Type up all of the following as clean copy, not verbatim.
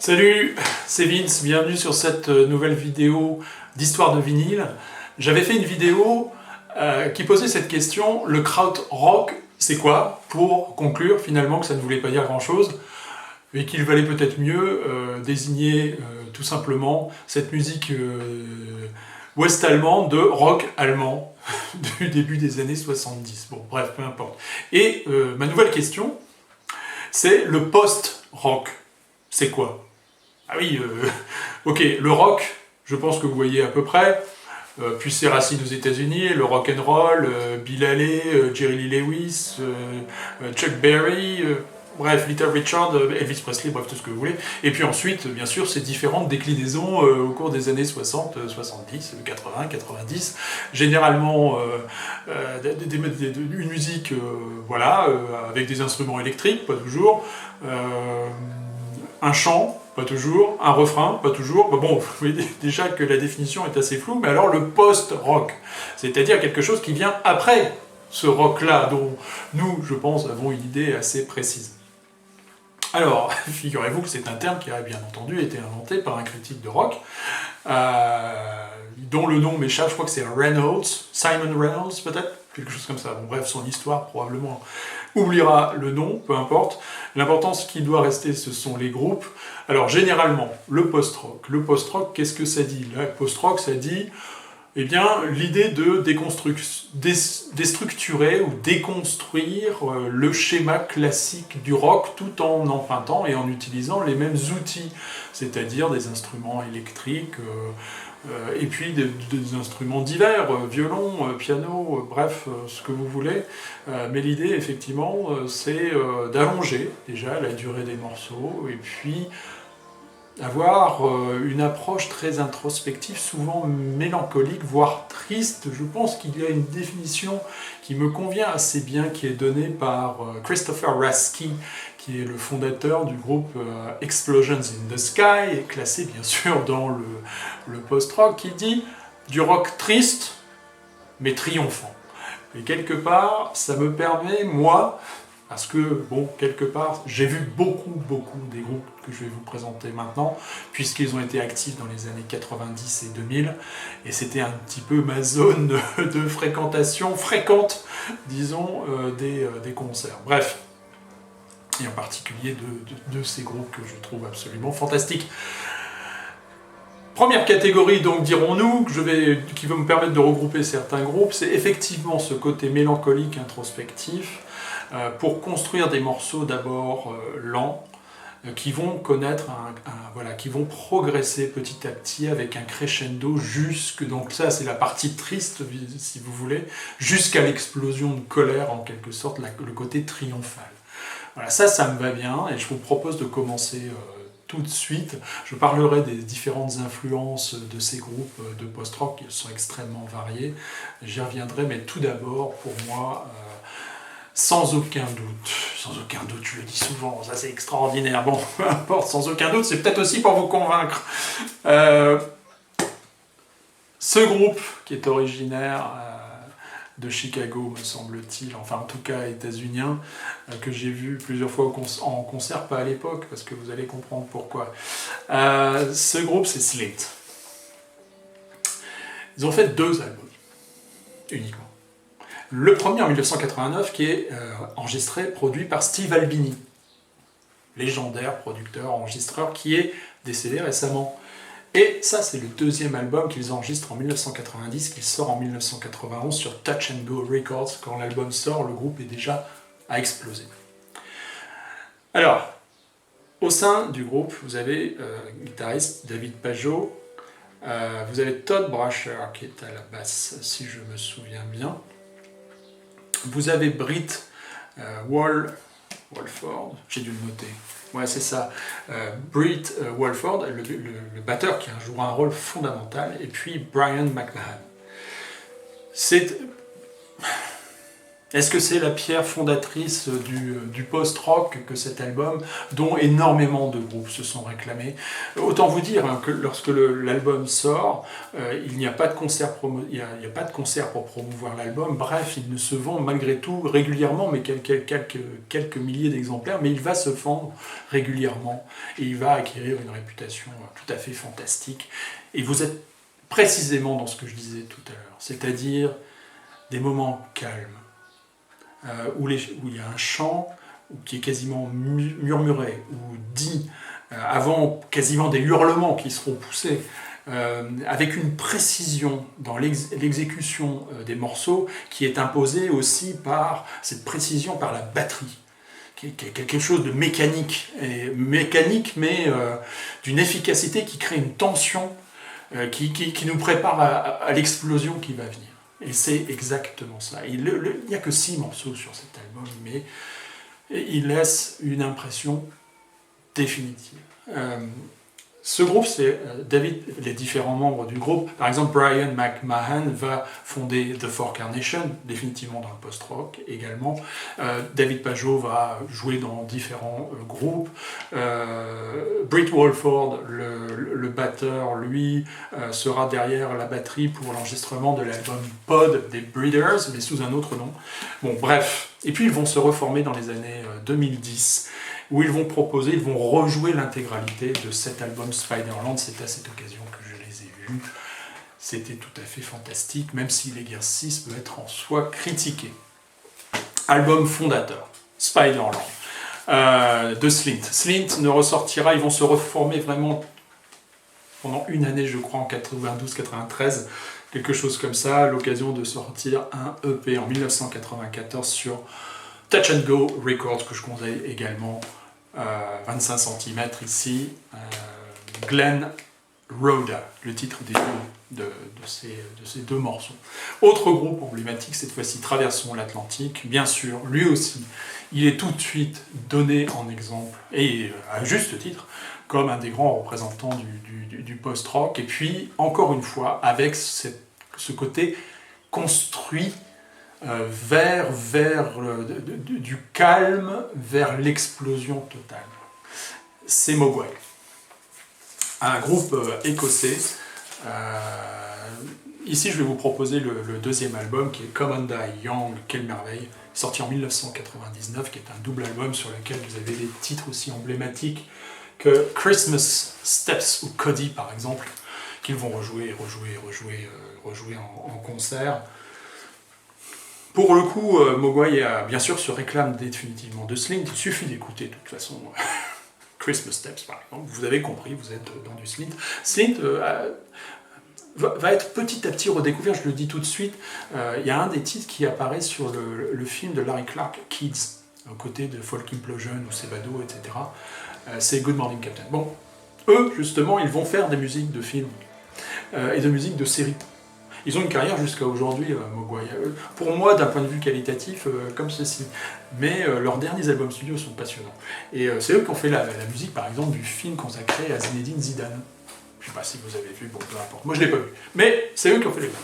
Salut, c'est Vince, bienvenue sur cette nouvelle vidéo d'histoire de vinyle. J'avais fait une vidéo qui posait cette question, le krautrock, c'est quoi? Pour conclure finalement que ça ne voulait pas dire grand chose, et qu'il valait peut-être mieux désigner tout simplement cette musique ouest-allemande de rock allemand du début des années 70. Bon, bref, peu importe. Et ma nouvelle question, c'est le post-rock. C'est quoi? Ah oui, ok, le rock, je pense que vous voyez à peu près, puis ses racines aux États-Unis, le rock and roll, Bill Haley, Jerry Lee Lewis, Chuck Berry, bref, Little Richard, Elvis Presley, bref, tout ce que vous voulez. Et puis ensuite, bien sûr, ces différentes déclinaisons au cours des années 60, 70, 80, 90, généralement une musique, voilà, avec des instruments électriques, pas toujours, un chant, pas toujours, un refrain, pas toujours. Bon, vous voyez déjà que la définition est assez floue, mais alors le post-rock, c'est-à-dire quelque chose qui vient après ce rock-là, dont nous, je pense, avons une idée assez précise. Alors, figurez-vous que c'est un terme qui a bien entendu été inventé par un critique de rock, dont le nom m'échappe, je crois que c'est Reynolds, Simon Reynolds peut-être, quelque chose comme ça. Bon, bref, son histoire probablement oubliera le nom, peu importe. L'important, ce qui doit rester, ce sont les groupes. Alors, généralement, le post-rock. Le post-rock, qu'est-ce que ça dit? Le post-rock, ça dit, eh bien, l'idée de déstructurer ou déconstruire le schéma classique du rock tout en empruntant et en utilisant les mêmes outils, c'est-à-dire des instruments électriques, et puis des instruments divers, violon, piano, bref, ce que vous voulez. Mais l'idée, effectivement, c'est d'allonger déjà la durée des morceaux, et puis avoir une approche très introspective, souvent mélancolique, voire triste. Je pense qu'il y a une définition qui me convient assez bien, qui est donnée par Christopher Raski, qui est le fondateur du groupe Explosions in the Sky, et classé bien sûr dans le post-rock, qui dit « du rock triste, mais triomphant ». Et quelque part, ça me permet, moi, parce que, bon, quelque part, j'ai vu beaucoup des groupes que je vais vous présenter maintenant, puisqu'ils ont été actifs dans les années 90 et 2000, et c'était un petit peu ma zone de fréquentation, fréquente, disons, des concerts. Bref, et en particulier de ces groupes que je trouve absolument fantastiques. Première catégorie, donc, dirons-nous, qui va me permettre de regrouper certains groupes, c'est effectivement ce côté mélancolique, introspectif, pour construire des morceaux d'abord lents, qui vont connaître qui vont progresser petit à petit avec un crescendo donc ça c'est la partie triste si vous voulez, jusqu'à l'explosion de colère en quelque sorte, le côté triomphal. Voilà, ça me va bien et je vous propose de commencer tout de suite. Je parlerai des différentes influences de ces groupes de post-rock qui sont extrêmement variés. J'y reviendrai, mais tout d'abord, pour moi, sans aucun doute, je le dis souvent, ça c'est extraordinaire, bon, peu importe, sans aucun doute, c'est peut-être aussi pour vous convaincre. Ce groupe, qui est originaire de Chicago, me semble-t-il, enfin en tout cas états-unien, que j'ai vu plusieurs fois en concert, pas à l'époque, parce que vous allez comprendre pourquoi. Ce groupe, c'est Slint. Ils ont fait 2 albums, uniquement. Le premier en 1989, qui est enregistré, produit par Steve Albini, légendaire producteur, enregistreur, qui est décédé récemment. Et ça, c'est le 2e album qu'ils enregistrent en 1990, qu'il sort en 1991 sur Touch and Go Records. Quand l'album sort, le groupe est déjà à exploser. Alors, au sein du groupe, vous avez guitariste David Pageau, vous avez Todd Brasher qui est à la basse, si je me souviens bien. Vous avez Britt Walford, j'ai dû le noter. Ouais, c'est ça. Britt Walford, le batteur qui joue un rôle fondamental, et puis Brian McMahon. Est-ce que c'est la pierre fondatrice du post-rock que cet album, dont énormément de groupes se sont réclamés? Autant vous dire que lorsque l'album sort, il n'y a pas de concert il y a pas de concert pour promouvoir l'album. Bref, il ne se vend malgré tout régulièrement, mais quelques milliers d'exemplaires, mais il va se vendre régulièrement et il va acquérir une réputation tout à fait fantastique. Et vous êtes précisément dans ce que je disais tout à l'heure, c'est-à-dire des moments calmes, où il y a un chant qui est quasiment murmuré, ou dit, avant quasiment des hurlements qui seront poussés, avec une précision dans l'exécution des morceaux qui est imposée aussi par cette précision par la batterie, qui est quelque chose de mécanique mais d'une efficacité qui crée une tension qui nous prépare à l'explosion qui va venir. Et c'est exactement ça. Il n'y a que 6 morceaux sur cet album, mais il laisse une impression définitive. Ce groupe, c'est les différents membres du groupe. Par exemple, Brian McMahon va fonder The Four Carnation, définitivement dans le post-rock également. David Pajot va jouer dans différents groupes. Britt Walford, le batteur, lui, sera derrière la batterie pour l'enregistrement de l'album Pod des Breeders, mais sous un autre nom. Bon, bref. Et puis ils vont se reformer dans les années 2010, où ils vont rejouer l'intégralité de cet album Spiderland. C'est à cette occasion que je les ai vus. C'était tout à fait fantastique, même si l'exercice peut être en soi critiqué. Album fondateur, Spiderland, de Slint. Slint ne ressortira, ils vont se reformer vraiment pendant une année, je crois, en 92-93, quelque chose comme ça, à l'occasion de sortir un EP en 1994 sur Touch and Go Records, que je conseille également, 25 cm ici, Glenn Roda, le titre de ces 2 morceaux. Autre groupe emblématique, cette fois-ci Traversons l'Atlantique, bien sûr, lui aussi, il est tout de suite donné en exemple, et à juste titre, comme un des grands représentants du post-rock, et puis, encore une fois, avec ce côté construit vers du calme, vers l'explosion totale. C'est Mogwai, un groupe écossais. Ici, je vais vous proposer le deuxième album, qui est Come and Die Young, quelle merveille, sorti en 1999, qui est un double album sur lequel vous avez des titres aussi emblématiques que Christmas Steps ou Cody, par exemple, qu'ils vont rejouer en concert. Pour le coup, Mogwai bien sûr se réclame définitivement de Slint. Il suffit d'écouter de toute façon Christmas Steps par exemple. Vous avez compris, vous êtes dans du Slint. Slint va être petit à petit redécouvert, je le dis tout de suite. Il y a un des titres qui apparaît sur le film de Larry Clark, Kids, aux côtés de Folk Implosion ou Sebado, etc. C'est Good Morning Captain. Bon, eux, justement, ils vont faire des musiques de films et de musiques de séries. Ils ont une carrière jusqu'à aujourd'hui, Mogwai. Pour moi, d'un point de vue qualitatif, comme ceci. Mais leurs derniers albums studio sont passionnants. Et c'est eux qui ont fait la musique, par exemple, du film consacré à Zinedine Zidane. Je ne sais pas si vous avez vu, bon, peu importe. Moi, je ne l'ai pas vu. Mais c'est eux qui ont fait les musiques.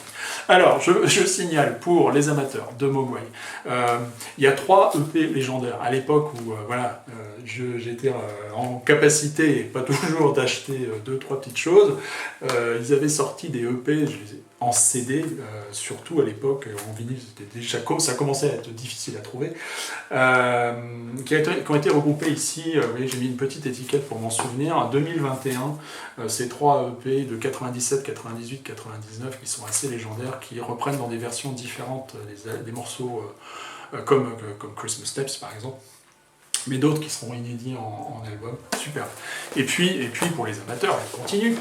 Alors, je signale pour les amateurs de Mogwai, il y a 3 EP légendaires. À l'époque où j'étais en capacité, et pas toujours, d'acheter 2-3 petites choses, ils avaient sorti des EP, en CD, surtout à l'époque, en vinyle, ça commençait à être difficile à trouver, qui ont été regroupés ici. Vous voyez, j'ai mis une petite étiquette pour m'en souvenir. En 2021, ces 3 EP de 97, 98, 99 qui sont assez légendaires, qui reprennent dans des versions différentes des morceaux comme Christmas Steps par exemple, mais d'autres qui seront inédits en album. Super. Et puis pour les amateurs, ils continuent.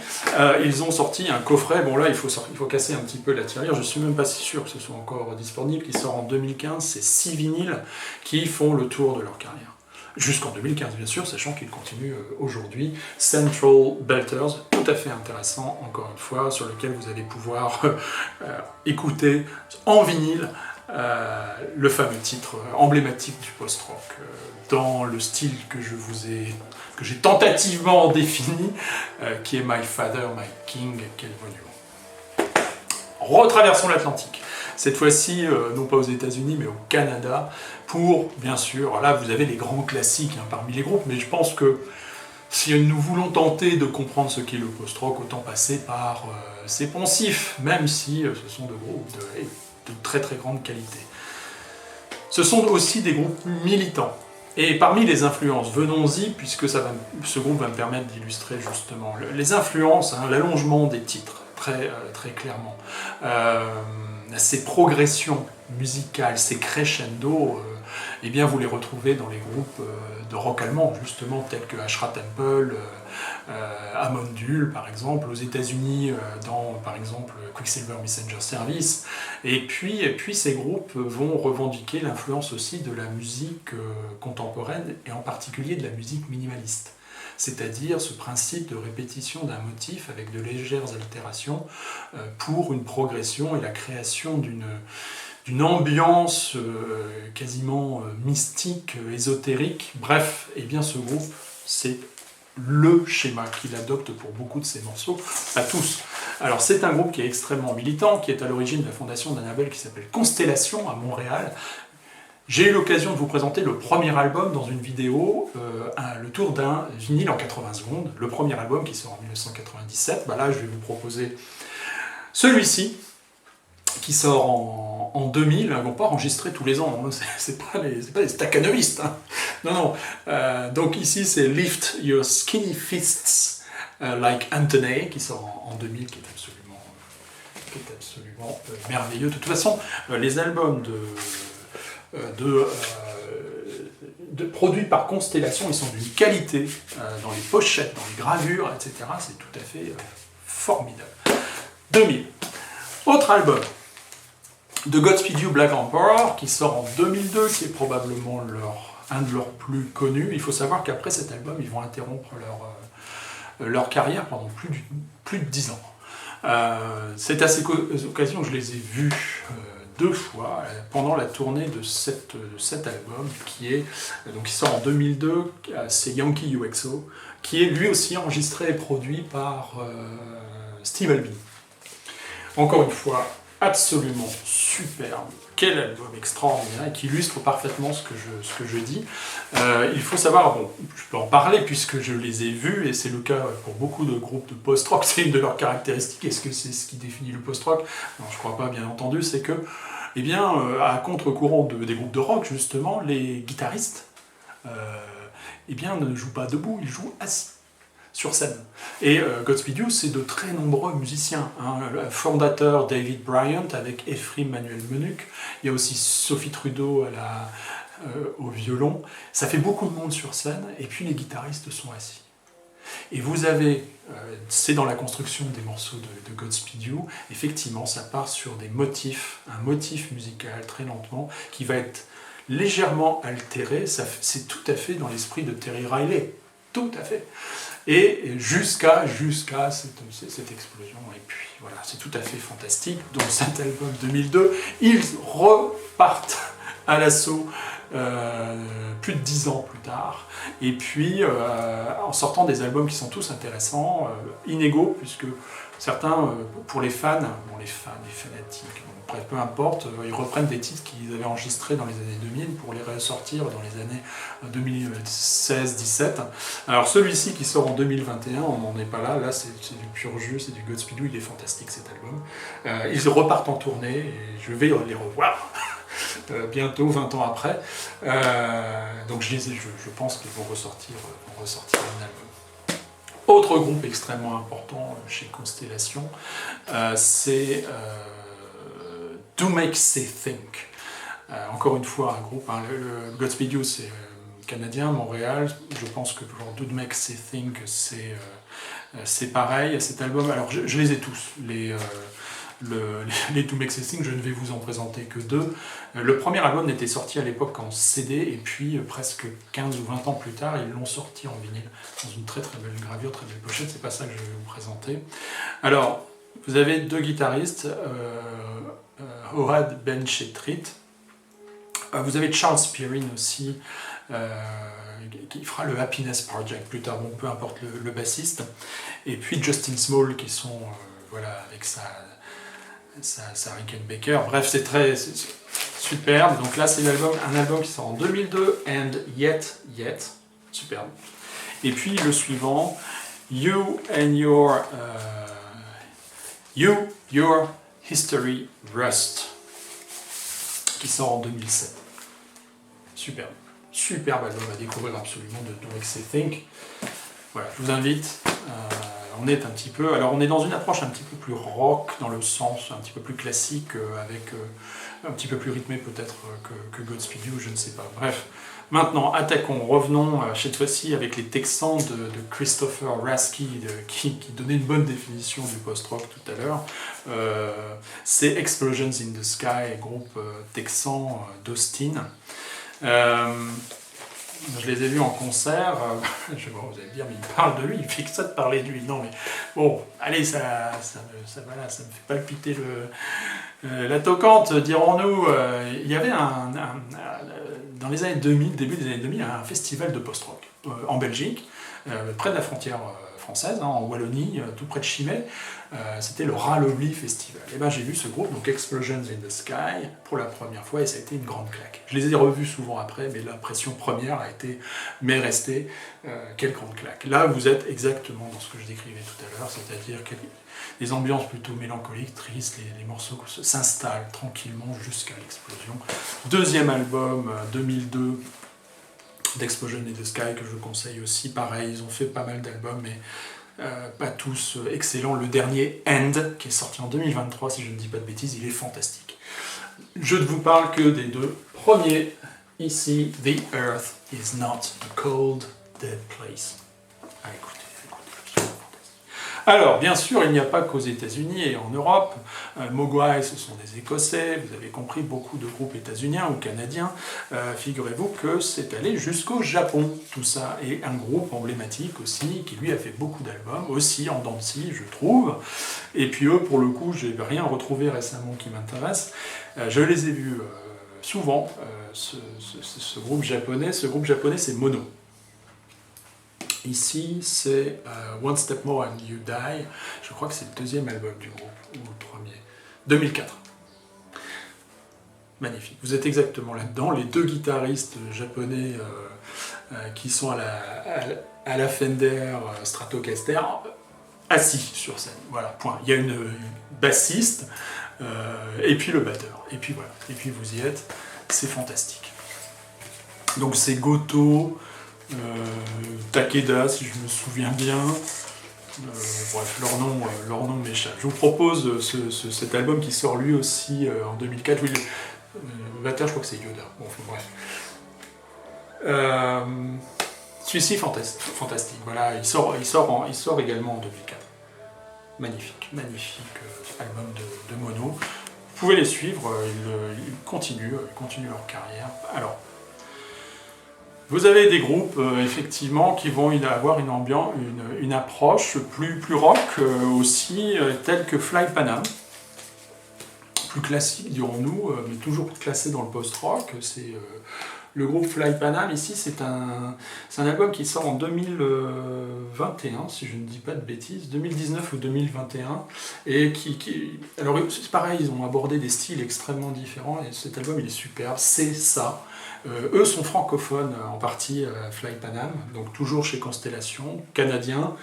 Ils ont sorti un coffret. Bon là, il faut casser un petit peu la tirelire. Je suis même pas si sûr que ce soit encore disponible. Qui sort en 2015. C'est 6 vinyles qui font le tour de leur carrière. Jusqu'en 2015, bien sûr, sachant qu'ils continuent aujourd'hui. Central Belters, tout à fait intéressant, encore une fois, sur lequel vous allez pouvoir écouter en vinyle le fameux titre emblématique du post-rock, dans le style que j'ai tentativement défini, qui est My Father, My King, quel monument. Retraversons l'Atlantique. cette fois-ci, non pas aux États-Unis, mais au Canada, pour, bien sûr, là vous avez les grands classiques parmi les groupes, mais je pense que si nous voulons tenter de comprendre ce qu'est le post-rock, autant passer par ces poncifs, même si ce sont de groupes de très très grande qualité. Ce sont aussi des groupes militants. Et parmi les influences, venons-y, puisque ce groupe va me permettre d'illustrer justement les influences, l'allongement des titres, très clairement. Ces progressions musicales, ces crescendo, eh bien vous les retrouvez dans les groupes de rock allemand, justement, tels que Ashra Temple, Amon-Düül, par exemple, aux États-Unis, dans, par exemple, Quicksilver Messenger Service. Et puis ces groupes vont revendiquer l'influence aussi de la musique contemporaine, et en particulier de la musique minimaliste. C'est-à-dire ce principe de répétition d'un motif avec de légères altérations pour une progression et la création d'une ambiance quasiment mystique, ésotérique. Bref, eh bien ce groupe, c'est le schéma qu'il adopte pour beaucoup de ses morceaux, pas tous. Alors c'est un groupe qui est extrêmement militant, qui est à l'origine de la fondation d'un label qui s'appelle Constellation à Montréal. J'ai eu l'occasion de vous présenter le premier album dans une vidéo, le tour d'un vinyle en 80 secondes, le premier album qui sort en 1997. Là je vais vous proposer celui-ci, qui sort en 2000, ils vont pas enregistrer tous les ans, c'est pas les staccanovistes. Non. Donc ici c'est Lift Your Skinny Fists Like Anthony, qui sort en 2000, qui est absolument merveilleux. De toute façon, les albums produits par Constellation, ils sont d'une qualité dans les pochettes, dans les gravures, etc. C'est tout à fait formidable. 2000. Autre album de Godspeed You Black Emperor, qui sort en 2002, qui est probablement un de leurs plus connus. Il faut savoir qu'après cet album, ils vont interrompre leur carrière pendant plus de 10 ans. C'est à ces occasions que je les ai vus 2 fois pendant la tournée de cet album, qui sort en 2002, c'est Yankee UXO, qui est lui aussi enregistré et produit par Steve Albini. Encore une fois, absolument superbe. Quel album extraordinaire et qui illustre parfaitement ce que je dis. Il faut savoir, je peux en parler puisque je les ai vus, et c'est le cas pour beaucoup de groupes de post-rock, c'est une de leurs caractéristiques. Est-ce que c'est ce qui définit le post-rock? Non, je ne crois pas, bien entendu. C'est que, à contre-courant des groupes de rock, justement, les guitaristes ne jouent pas debout, ils jouent assis sur scène. Et Godspeed You, c'est de très nombreux musiciens. Le fondateur David Bryant avec Ephraim Manuel Menuck. Il y a aussi Sophie Trudeau au violon. Ça fait beaucoup de monde sur scène, et puis les guitaristes sont assis. Et vous avez, c'est dans la construction des morceaux de Godspeed You, effectivement, ça part sur un motif musical très lentement, qui va être légèrement altéré. C'est tout à fait dans l'esprit de Terry Riley. Tout à fait. Et jusqu'à cette explosion. Et puis voilà, c'est tout à fait fantastique. Donc cet album 2002, ils repartent à l'assaut plus de 10 ans plus tard. Et puis en sortant des albums qui sont tous intéressants, inégaux, puisque certains, pour les fans, les fanatiques, bref, peu importe, ils reprennent des titres qu'ils avaient enregistrés dans les années 2000 pour les ressortir dans les années 2016-17. Alors celui-ci qui sort en 2021, on n'en est pas là, c'est du pur jus, c'est du Godspeed You, il est fantastique cet album. Ils repartent en tournée, et je vais les revoir bientôt, 20 ans après. Donc je pense qu'ils vont ressortir un album. Autre groupe extrêmement important chez Constellation, c'est Do Make Say Think. Encore une fois, un groupe, le Godspeed You, c'est canadien, Montréal. Je pense que pour Do Make Say Think, c'est pareil. Cet album, alors je les ai tous, les Do Make Say Think, je ne vais vous en présenter que 2. Le premier album n'était sorti à l'époque qu'en CD, et puis presque 15 ou 20 ans plus tard, ils l'ont sorti en vinyle, dans une très très belle gravure, très belle pochette. C'est pas ça que je vais vous présenter. Alors, vous avez 2 guitaristes, Ohad Ben Shetrit. Vous avez Charles Spearin aussi, qui fera le Happiness Project plus tard, peu importe le bassiste. Et puis Justin Small, qui sont, avec ça Rickenbacker. Bref, c'est superbe. Donc là, c'est un album qui sort en 2002, And Yet, superbe. Et puis le suivant, You and Your History Rust, qui sort en 2007. Superbe album à découvrir absolument de Alexei Think. Voilà, je vous invite. On est dans une approche un petit peu plus rock, dans le sens un petit peu plus classique, avec un petit peu plus rythmé peut-être que Godspeed You, je ne sais pas. Bref, maintenant attaquons, revenons cette fois-ci avec les Texans de Christopher Rasky, qui donnait une bonne définition du post-rock tout à l'heure. C'est Explosions in the Sky, groupe texan d'Austin. Je les ai vus en concert, vous allez dire, mais il parle de lui, il fait que ça de parler de lui. Non, mais bon, allez, ça me fait palpiter la toquante, dirons-nous. Il y avait dans les années 2000, début des années 2000, un festival de post-rock en Belgique, près de la frontière française, en Wallonie, tout près de Chimay. C'était le Ralobly Festival. Et ben j'ai vu ce groupe, donc Explosions in the Sky, pour la première fois, et ça a été une grande claque. Je les ai revus souvent après, mais l'impression première m'est restée, quelle grande claque. Là, vous êtes exactement dans ce que je décrivais tout à l'heure, c'est-à-dire des ambiances plutôt mélancoliques, tristes, les morceaux s'installent tranquillement jusqu'à l'explosion. Deuxième album, 2002, d'Explosion in the Sky, que je conseille aussi. Pareil, ils ont fait pas mal d'albums, mais pas tous excellents. Le dernier, End, qui est sorti en 2023, si je ne dis pas de bêtises, il est fantastique. Je ne vous parle que des deux premiers. Ici, The Earth is not a cold, dead place. Ah, écoutez, absolument fantastique. Alors, bien sûr, il n'y a pas qu'aux États-Unis et en Europe. Mogwai, ce sont des Écossais, vous avez compris, beaucoup de groupes états-uniens ou canadiens. Figurez-vous que c'est allé jusqu'au Japon, tout ça. Et un groupe emblématique aussi, qui lui a fait beaucoup d'albums, aussi en dents de scie, je trouve. Et puis eux, pour le coup, je n'ai rien retrouvé récemment qui m'intéresse. Je les ai vus souvent, ce groupe japonais. Ce groupe japonais, c'est Mono. Ici, c'est One Step More and You Die. Je crois que c'est le deuxième album du groupe, ou le premier. 2004. Magnifique. Vous êtes exactement là-dedans. Les deux guitaristes japonais qui sont à la Fender Stratocaster, assis sur scène. Voilà, point. Il y a une bassiste, et puis le batteur. Et puis voilà. Et puis vous y êtes. C'est fantastique. Donc c'est Goto, Takeda, si je me souviens bien. Bref, leur nom m'échappe. Je vous propose cet album qui sort lui aussi en 2004. Oui, le batteur, je crois que c'est Yoda. Bon, bref. Celui-ci, fantastique. Voilà, il sort également en 2004. Magnifique album de Mono. Vous pouvez les suivre, ils continuent leur carrière. Alors, vous avez des groupes, effectivement, qui vont avoir une approche plus rock aussi, telle que Fly Panam. Plus classique, dirons-nous, mais toujours classé dans le post-rock. C'est le groupe Fly Panam. Ici, c'est un album qui sort en 2021, si je ne dis pas de bêtises, 2019 ou 2021, et alors c'est pareil, ils ont abordé des styles extrêmement différents, et cet album, il est superbe, c'est ça. Eux sont francophones en partie, Fly Panam, donc toujours chez Constellation, canadiens,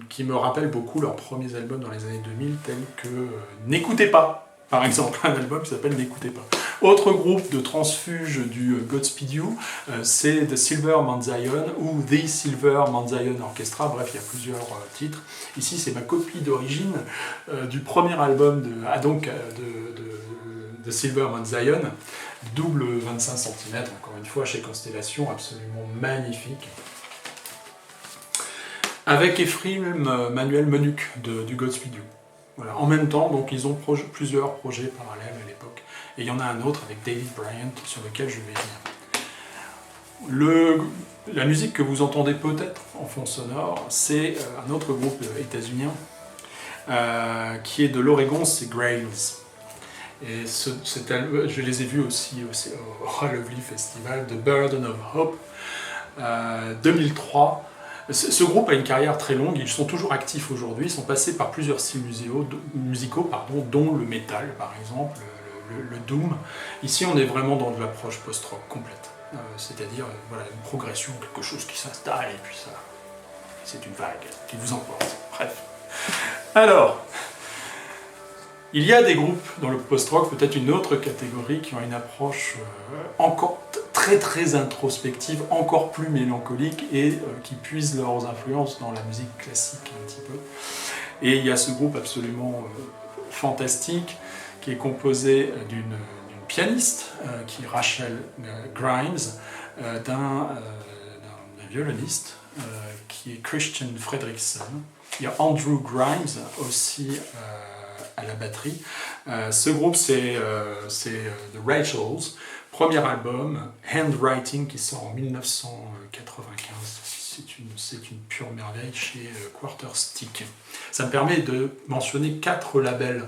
qui me rappellent beaucoup leurs premiers albums dans les années 2000, tels que N'écoutez pas, par exemple, un album qui s'appelle N'écoutez pas. Autre groupe de transfuge du Godspeed You, c'est The Silver Mount Zion ou The Silver Mount Zion Orchestra, bref, il y a plusieurs titres. Ici, c'est ma copie d'origine du premier album de Silver Mount Zion, double 25 cm, encore une fois, chez Constellation, absolument magnifique. Avec Ephraim Manuel Menuc du Godspeed You. Voilà. En même temps, donc, ils ont plusieurs projets parallèles à l'époque. Et il y en a un autre avec David Bryant sur lequel je vais venir. La musique que vous entendez peut-être en fond sonore, c'est un autre groupe états-unien qui est de l'Oregon, c'est Grails. Et je les ai vus aussi au Ralobly Festival, The Burden of Hope, 2003. Ce groupe a une carrière très longue, ils sont toujours actifs aujourd'hui, ils sont passés par plusieurs styles musicaux, dont le metal par exemple, le doom. Ici on est vraiment dans de l'approche post-rock complète, c'est-à-dire voilà, une progression, quelque chose qui s'installe et puis ça, c'est une vague qui vous emporte. Bref. Alors, il y a des groupes dans le post-rock, peut-être une autre catégorie, qui ont une approche encore très très introspective, encore plus mélancolique et qui puisent leurs influences dans la musique classique un petit peu. Et il y a ce groupe absolument fantastique qui est composé d'une pianiste, qui est Rachel Grimes, d'un violoniste qui est Christian Fredrickson. Il y a Andrew Grimes aussi à la batterie. Ce groupe, c'est The Rachels. Premier album, Handwriting, qui sort en 1995. C'est une pure merveille chez Quarterstick. Ça me permet de mentionner 4 labels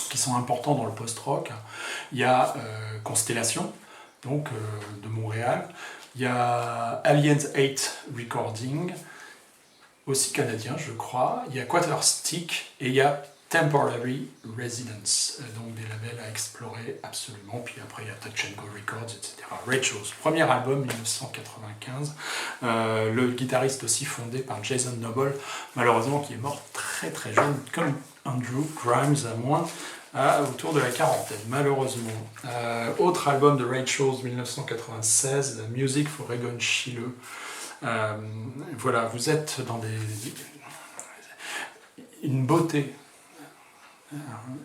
qui sont importants dans le post-rock. Il y a Constellation, donc de Montréal. Il y a Aliens 8 Recording, aussi canadien, je crois. Il y a Quarterstick et il y a Temporary Residence, donc des labels à explorer absolument. Puis après, il y a Touch and Go Records, etc. Rachels, premier album 1995. Le guitariste aussi fondé par Jason Noble, malheureusement qui est mort très très jeune, comme Andrew Grimes, autour de la quarantaine, malheureusement. Autre album de Rachels 1996, The Music for Egon Schiele. Voilà, vous êtes dans une beauté.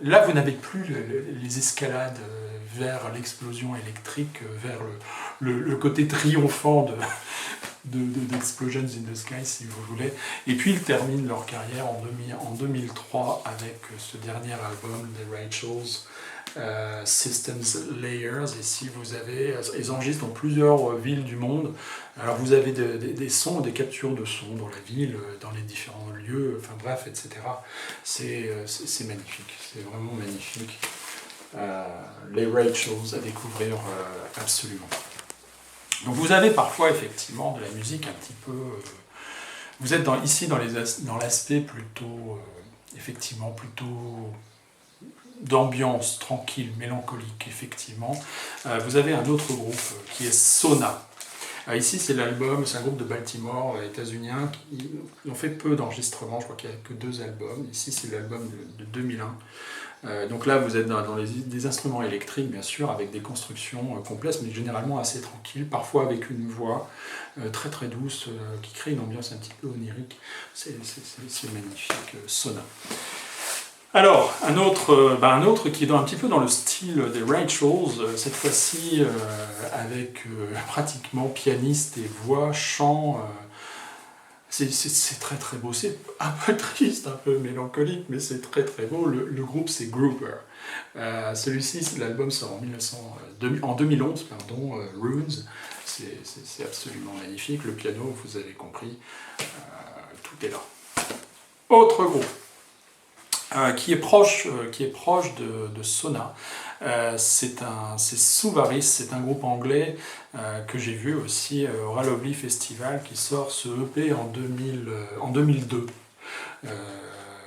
Là, vous n'avez plus les escalades vers l'explosion électrique, vers le côté triomphant d'Explosions in the Sky, si vous voulez. Et puis, ils terminent leur carrière en 2003 avec ce dernier album des Rachels, Systems Layers. Et si vous avez, ils enregistrent dans plusieurs villes du monde. Alors, vous avez des sons, des captures de sons dans la ville, dans les différents lieux, enfin bref, etc. C'est magnifique, c'est vraiment magnifique. Les Rachels à découvrir absolument. Donc vous avez parfois effectivement de la musique un petit peu... vous êtes ici dans l'aspect plutôt, effectivement, plutôt d'ambiance tranquille, mélancolique, effectivement. Vous avez un autre groupe qui est Sona. Ici c'est l'album, c'est un groupe de Baltimore, états-unien, qui ont fait peu d'enregistrements, je crois qu'il n'y a que 2 albums. Ici c'est l'album de 2001. Donc là, vous êtes dans des instruments électriques, bien sûr, avec des constructions complexes, mais généralement assez tranquilles, parfois avec une voix très très douce, qui crée une ambiance un petit peu onirique. C'est magnifique, Sona. Alors, un autre qui est un petit peu dans le style des Rachels, cette fois-ci avec pratiquement pianiste et voix, chant... c'est très très beau, c'est un peu triste, un peu mélancolique, mais c'est très très beau. Le groupe c'est Grouper. Celui-ci, l'album sort en 2011, Runes. C'est absolument magnifique. Le piano, vous avez compris, tout est là. Autre groupe qui est proche de Sona. C'est Souvaris, c'est un groupe anglais que j'ai vu aussi au Rallobly Festival, qui sort ce EP en 2002.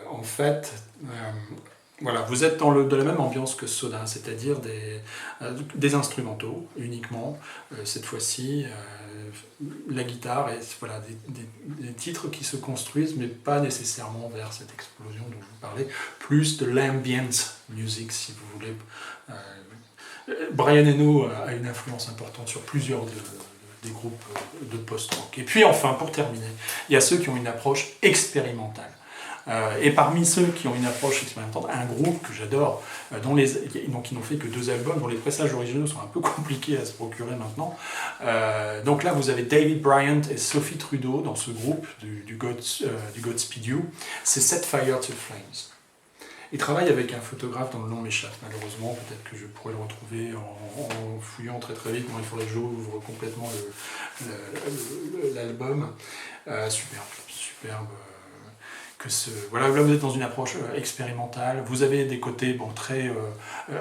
En fait, voilà, vous êtes dans la même ambiance que Sona, c'est-à-dire des instrumentaux uniquement, cette fois-ci, la guitare, et voilà, des titres qui se construisent, mais pas nécessairement vers cette explosion dont je vous parlais, plus de l'ambient music, si vous voulez. Brian Eno a une influence importante sur plusieurs des groupes de post-rock. Et puis enfin, pour terminer, il y a ceux qui ont une approche expérimentale. Et parmi ceux qui ont une approche expérimentale, un groupe que j'adore, donc ils n'ont fait que 2 albums, dont les pressages originaux sont un peu compliqués à se procurer maintenant. Donc là, vous avez David Bryant et Sophie Trudeau dans ce groupe du Godspeed You. C'est Set Fire to Flames. Ils travaillent avec un photographe dont le nom m'échappe, malheureusement. Peut-être que je pourrais le retrouver en fouillant très très vite. Moi, il faudrait que j'ouvre complètement l'album. Superbe. Voilà, là vous êtes dans une approche expérimentale. Vous avez des côtés très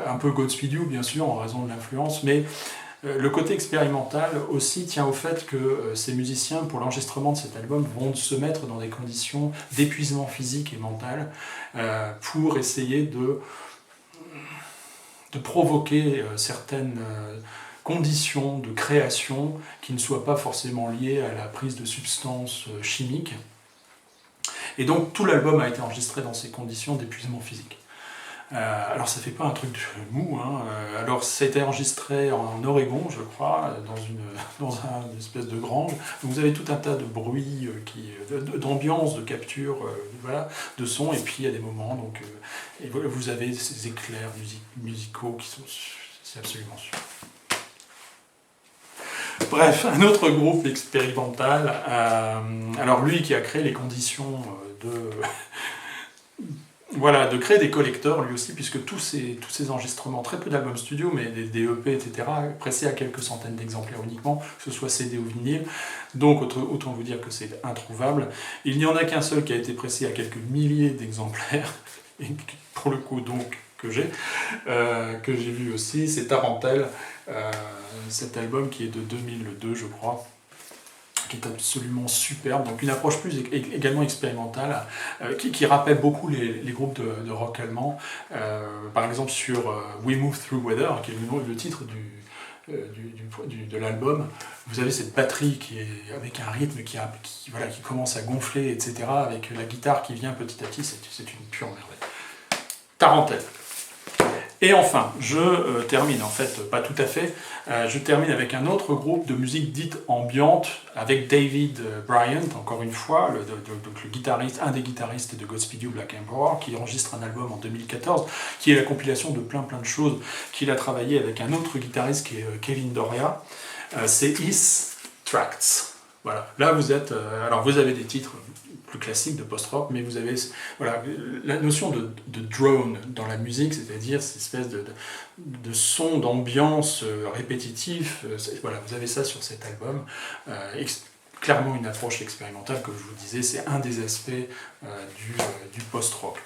un peu Godspeed You, bien sûr, en raison de l'influence, mais Le côté expérimental aussi tient au fait que ces musiciens, pour l'enregistrement de cet album, vont se mettre dans des conditions d'épuisement physique et mental pour essayer de provoquer certaines conditions de création qui ne soient pas forcément liées à la prise de substances chimiques. Et donc tout l'album a été enregistré dans ces conditions d'épuisement physique. Alors ça fait pas un truc mou, hein. Alors ça a été enregistré en Oregon, je crois, dans une espèce de grange. Donc vous avez tout un tas de bruits, d'ambiance, de capture, voilà, de son, et puis il y a des moments, donc et voilà, vous avez ces éclairs musicaux qui sont, c'est absolument sûr. Bref, un autre groupe expérimental, alors lui qui a créé les conditions de créer des collecteurs lui aussi, puisque tous ces enregistrements, très peu d'albums studio, mais des EP, etc., pressés à quelques centaines d'exemplaires uniquement, que ce soit CD ou vinyle, donc autant vous dire que c'est introuvable. Il n'y en a qu'un seul qui a été pressé à quelques milliers d'exemplaires, et pour le coup donc que j'ai vu aussi, c'est Tarentelle, cet album qui est de 2002 je crois, qui est absolument superbe, donc une approche plus également expérimentale, qui rappelle beaucoup les groupes de rock allemands, par exemple sur We Move Through Weather, qui est le titre de l'album. Vous avez cette batterie qui est avec un rythme qui commence à gonfler, etc., avec la guitare qui vient petit à petit, c'est une pure merveille. Tarentelle. Et enfin, je termine, en fait, pas tout à fait, je termine avec un autre groupe de musique dite ambiante, avec David Bryant, encore une fois, le guitariste, un des guitaristes de Godspeed You Black Emperor, qui enregistre un album en 2014, qui est la compilation de plein de choses qu'il a travaillé avec un autre guitariste qui est Kevin Doria. C'est His Tracts. Voilà, là vous êtes, alors vous avez des titres plus classique de post-rock, mais vous avez la notion de drone dans la musique, c'est-à-dire cette espèce de son, d'ambiance répétitif. Voilà, vous avez ça sur cet album. Clairement une approche expérimentale, comme je vous disais, c'est un des aspects du post-rock.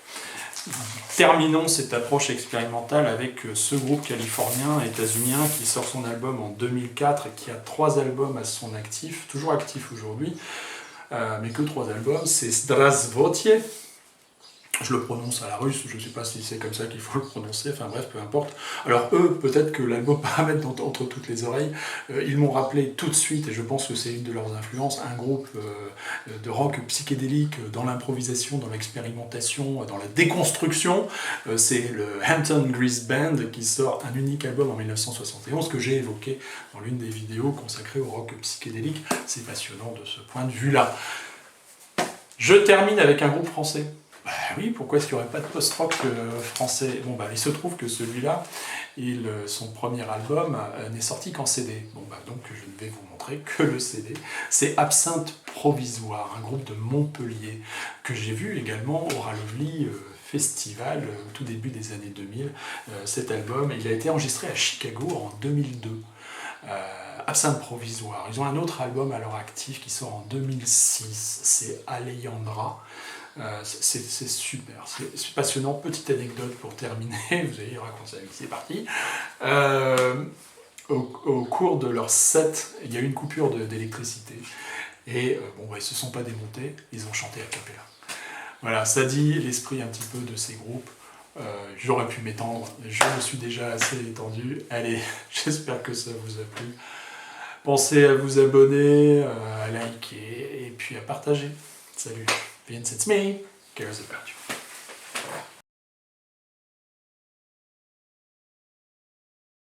Terminons cette approche expérimentale avec ce groupe californien, états-unien, qui sort son album en 2004 et qui a 3 albums à son actif, toujours actif aujourd'hui, mais que 3 albums, c'est Zdravstvuyte. Je le prononce à la russe, je ne sais pas si c'est comme ça qu'il faut le prononcer, enfin bref, peu importe. Alors eux, peut-être que l'album va mettre entre toutes les oreilles, ils m'ont rappelé tout de suite, et je pense que c'est une de leurs influences, un groupe de rock psychédélique dans l'improvisation, dans l'expérimentation, dans la déconstruction. C'est le Hampton Grease Band qui sort un unique album en 1971, que j'ai évoqué dans l'une des vidéos consacrées au rock psychédélique. C'est passionnant de ce point de vue-là. Je termine avec un groupe français. Bah oui, pourquoi est-ce qu'il n'y aurait pas de post-rock français? Bon, bah, il se trouve que celui-là, son premier album n'est sorti qu'en CD. Bon, bah, donc je ne vais vous montrer que le CD. C'est Absinthe Provisoire, un groupe de Montpellier, que j'ai vu également au Ralovely Festival au tout début des années 2000. Cet album, il a été enregistré à Chicago en 2002. Absinthe Provisoire. Ils ont un autre album à leur actif qui sort en 2006, c'est Alejandra. C'est super, c'est passionnant. Petite anecdote pour terminer, vous allez raconter, c'est parti. Au cours de leur set, il y a eu une coupure d'électricité. Et bon, bah, ils ne se sont pas démontés, ils ont chanté a cappella. Voilà, ça dit l'esprit un petit peu de ces groupes. J'aurais pu m'étendre, je me suis déjà assez étendu. Allez, j'espère que ça vous a plu. Pensez à vous abonner, à liker et puis à partager. Salut, Vince, it's me, cares about you.